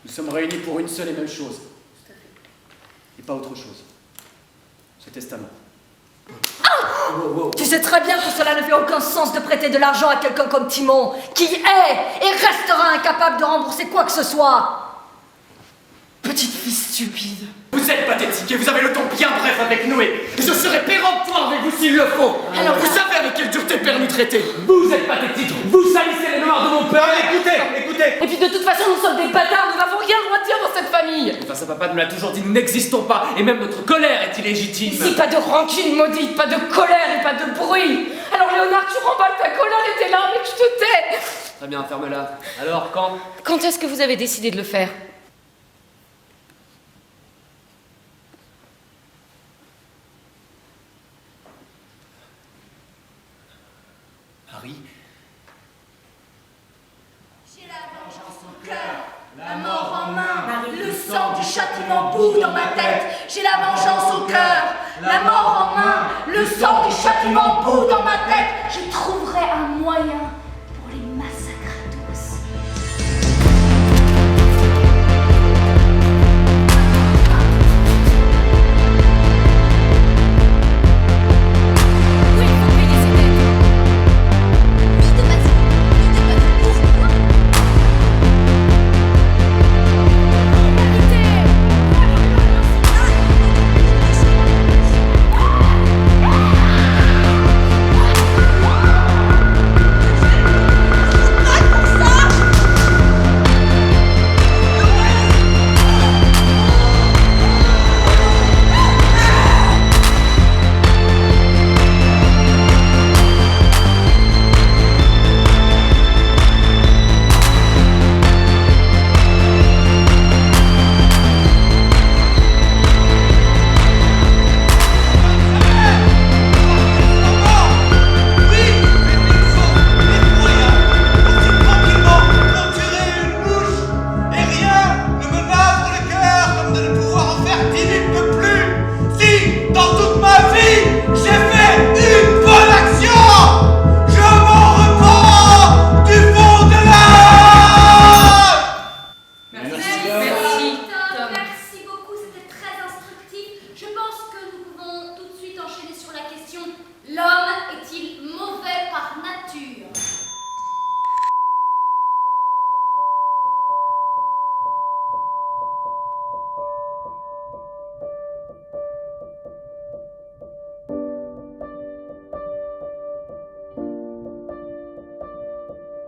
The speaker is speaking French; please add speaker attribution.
Speaker 1: Nous sommes réunis pour une seule et même chose. Et pas autre chose. Ce testament.
Speaker 2: Tu sais très bien que cela ne fait aucun sens de prêter de l'argent à quelqu'un comme Timon, qui est et restera incapable de rembourser quoi que ce soit. Petite fille stupide.
Speaker 1: Vous êtes pathétique et vous avez le ton bien bref avec nous et je serai péremptoire avec vous s'il le faut. Alors vous savez avec quelle dureté père nous traiter. Vous êtes pathétique, vous salissez les mémoires de mon père. Écoutez.
Speaker 2: Et puis de toute façon, nous sommes des bâtards, nous n'avons rien le droit de dire dans cette famille.
Speaker 1: Enfin, sa papa nous l'a toujours dit, nous n'existons pas et même notre colère est illégitime.
Speaker 2: Ici, pas de rancune maudite, pas de colère et pas de bruit. Alors Léonard, tu remballes ta colère et tes larmes et tu te tais.
Speaker 1: Très bien, ferme-la. Alors, quand?
Speaker 2: Quand est-ce que vous avez décidé de le faire?
Speaker 1: Harry?
Speaker 3: J'ai la vengeance au cœur, la mort en main, le sang du châtiment bout dans ma tête. J'ai la vengeance au cœur, la mort en main, le sang du châtiment bout dans ma tête. Je trouverai un moyen